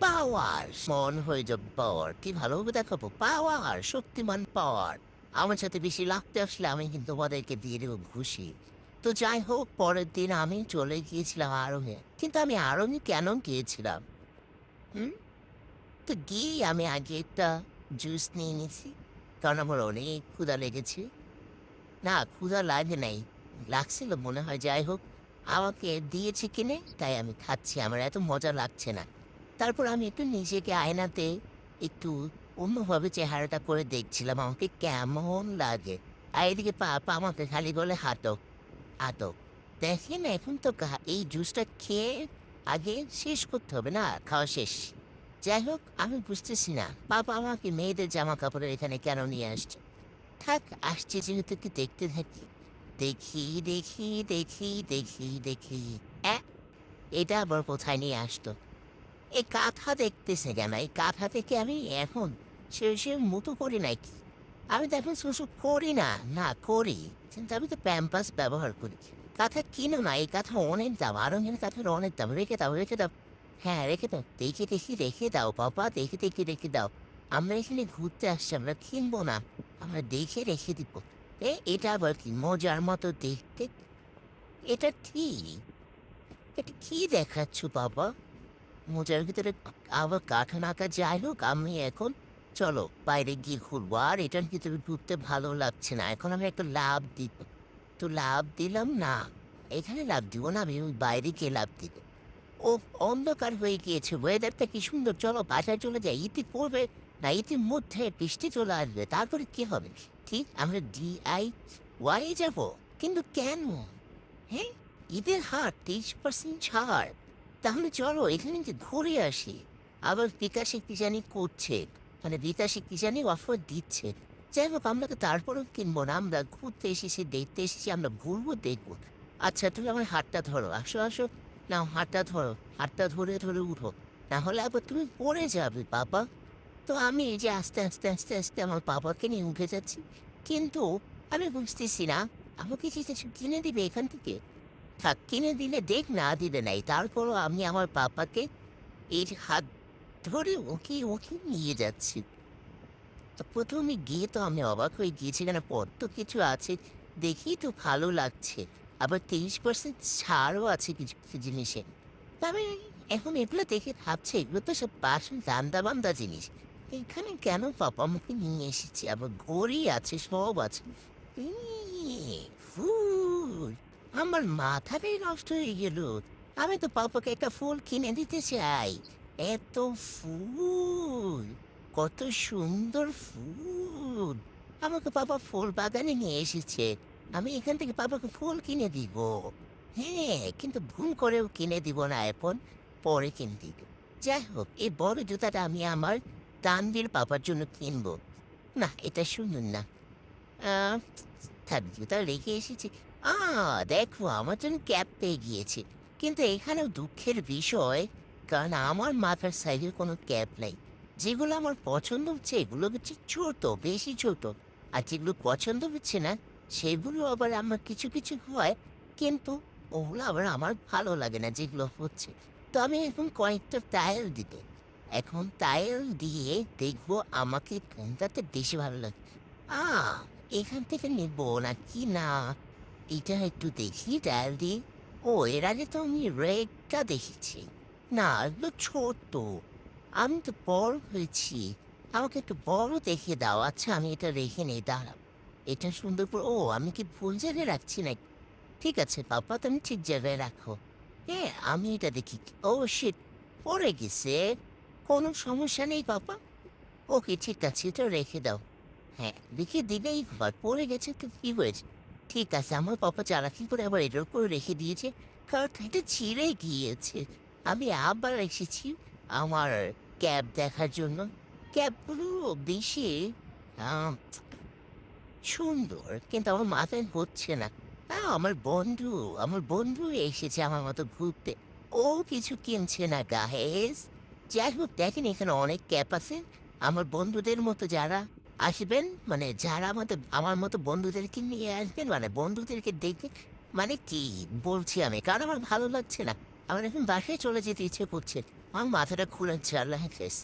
পাওয়ার মন হয়ে যাবে পাওয়ার কি ভালোভাবে দেখাবো পাওয়ার শক্তিমান পাওয়ার আমার সাথে বেশি লাগতে আসলে আমি কিন্তু ওদেরকে দিয়ে দেবো ঘুষি। তো যাই হোক পরের দিন আমি চলে গিয়েছিলাম আড়ঙে, কিন্তু আমি আড়ঙে কেন গিয়েছিলাম? হুম তো গিয়ে আমি আগে একটা জুস নিয়ে নিয়েছি, কারণ আমার অনেক ক্ষুধা লেগেছে। না, ক্ষুধা লাগে নাই, লাগছিল মনে হয়। যাই হোক, আমাকে দিয়েছে কিনে তাই আমি খাচ্ছি, আমার এত মজা লাগছে না। তারপর আমি একটু নিজেকে আয়নাতে একটু অন্যভাবে চেহারাটা করে দেখছিলাম আমাকে কেমন লাগে। আর এদিকে পা আমাকে খালি বলে হাঁটো হাঁটো। দেখেন এখন তো এই জুসটা খেয়ে আগে শেষ করতে হবে, না খাওয়া শেষ। যাই হোক, আমি বুঝতেছি না বাবা আমাকে মেয়েদের জামা কাপড়ের এখানে কেন নিয়ে আসছে। থাক, আসছে যেহেতু একটু দেখতে থাকি। দেখি দেখি দেখি দেখি দেখি অ্যা, এটা আবার কোথায় নিয়ে আসতো? এই কাঁথা দেখতেছে কেন? এই কাঁথা থেকে আমি এখন সে মতো করি নাকি? আমি তো এখন শুশু করি না। না করি, কিন্তু আমি তো প্যাম্পাস ব্যবহার করি। কাঁথা কিনো না, এই কাঁথা অনেক দাম, আরো কাঁথার অনেক দাম। রেখে দাও, রেখে দাও। হ্যাঁ, রেখে দাও। দেখি দেখি রেখে দাও বাবা, দেখে দেখে রেখে দাও। আমরা এখানে ঘুরতে আসছি, আমরা কিনবো না। আমরা দেখে রেখে দিব। এটা আবার কি মজার মতো দেখতে? এটা ঠিক। এটা কি দেখাচ্ছ বাবা? মোজার ভিতরে আবার কাঠা নাকা। যাই হোক, আমি এখন চলো বাইরে গিয়ে ঘুরবো। আর এটার ভিতরে ঢুকতে ভালো লাগছে না, এখন আমি একটা লাভ দিব। তো লাভ দিলাম না, এখানে লাভ দিব না, আমি ওই বাইরে গিয়ে লাভ দিব। ও, অন্ধকার হয়ে গিয়েছে, ওয়েদারটা কি সুন্দর। চলো বাসায় চলে যাই, ইতি পড়বে না, ইতির মধ্যে বৃষ্টি চলে আসবে, তারপরে কি হবে? ঠিক আমরা DIY যাবো, কিন্তু কেন? হ্যাঁ, ঈদের হাট 30% ছাড়। তাহলে চলো এখানে যে ঘুরে আসি। আবার বিকাশে কি জানি করছে, মানে বিকাশে কি জানি অফার দিচ্ছে। যাই হোক, আমরা তো তারপরেও কিনবো না, আমরা ঘুরতে এসেছি, দেখতে এসেছি, আমরা ঘুরবো দেখবো। আচ্ছা, তুমি আমার হাতটা ধরো, আসো আসো। নাও হাতটা ধরো, হাতটা ধরে ধরে উঠো, না হলে আবার তুমি পড়ে যাবে বাবা। তো আমি এই যে আস্তে আস্তে আস্তে আস্তে আমার বাবাকে নিয়ে উঠে যাচ্ছি, কিন্তু আমি বুঝতেছি না আমাকে কি কিছু কিনে দিবে এখান থেকে। থাক, কিনে দিলে দেখ, না দিলে নাই, তারপরও আমি আমার পাপাকে এই যে হাত ধরে ওকে ওকে নিয়ে যাচ্ছি। তো প্রথমে গিয়ে তো আমি অবাক হয়ে গিয়েছি, কেন কত কিছু আছে, দেখি তো ভালো লাগছে। আবার 30% ছাড়ও আছে কিছু কিছু জিনিসে। তবে এখন এগুলো দেখে ভাবছে এগুলো তো সব বাসন দান্দা বান্দা জিনিস। এখানে কেন পাপা আমাকে নিয়ে এসেছে? আবার ঘড়ি আছে, সব আছে। ফুল, আমার মাথাটাই নষ্ট হয়ে গেল। আমি তো পাপাকে একটা ফুল কিনে দিতে চাই। এত ফুল, কত সুন্দর ফুল! আমাকে পাপা ফুল বাগানে নিয়ে এসেছে, আমি এখান থেকে পাপাকে ফুল কিনে দিব। হ্যাঁ, কিন্তু ভুল করেও কিনে দিব না এখন, পরে কিনে দিব। যাই হোক, এই বড় জুতাটা আমি আমার তানভীর পাপার জন্য কিনবো। না, এটা শুনুন না। আহ, থাক, জুতা রেখে এসেছি। দেখো, আমার জন্য ক্যাব পেয়ে গিয়েছি। কিন্তু এখানেও দুঃখের বিষয়, কারণ আমার মাথার সাইজের কোনো ক্যাব নেই। যেগুলো আমার পছন্দ হচ্ছে এগুলো হচ্ছে ছোট, বেশি ছোট। আর যেগুলো পছন্দ হচ্ছে না সেগুলো আবার আমার কিছু কিছু হয়, কিন্তু ওগুলো আবার আমার ভালো লাগে না যেগুলো হচ্ছে। তো আমি এখন কয়েকটা টাইল দিতে, এখন টাইল দিয়ে দেখবো আমাকে কোনটাতে বেশি ভালো লাগে। আ এখান থেকে নিবো নাকি না, এটা একটু দেখি ডায়াল দিয়ে। ও, এর আগে তো আমি রেডটা দেখেছি। না, এগুলো ছোট, আমি তো বড় হয়েছি, আমাকে একটু বড় দেখিয়ে দাও। আচ্ছা, আমি এটা রেখে নেই, দাঁড়াও। এটা সুন্দর করে, ও আমি কি ভুল জায়গায় রাখছি নাকি? ঠিক আছে পাপা, তুমি ঠিক জায়গায় রাখো। হ্যাঁ, আমি এটা দেখি। ও শিট, পড়ে গেছে। কোনো সমস্যা নেই পাপা। ওকে, ঠিক আছে, এটা রেখে দাও। হ্যাঁ, রেখে দিলেই হয়, পড়ে গেছে তো কি হয়েছে? ঠিক আছে, আমার পাপা চালাকি করে আবার এটার উপরে রেখে দিয়েছে, কারণ এটা ছিঁড়ে গিয়েছে। আমি আবার এসেছি আমার ক্যাব দেখার জন্য। ক্যাবগুলো বেশি আম, সুন্দর, কিন্তু আমার মাথায় হচ্ছে না। আমার বন্ধু এসেছে আমার মতো ঘুরতে, ও কিছু কিনছে না গাহেস। যাই হোক, দেখেন এখানে অনেক ক্যাব আছে। আমার বন্ধুদের মতো যারা আসবেন, মানে যারা আমার মতো বন্ধুদেরকে নিয়ে আসবেন, মানে বন্ধুদেরকে দেখে, মানে কি বলছি আমি, কারণ আমার ভালো লাগছে না, আমার এখন বাসায় চলে যেতে ইচ্ছে করছে। আমার মাথাটা খুলেছে, আল্লাহ হাফেজ।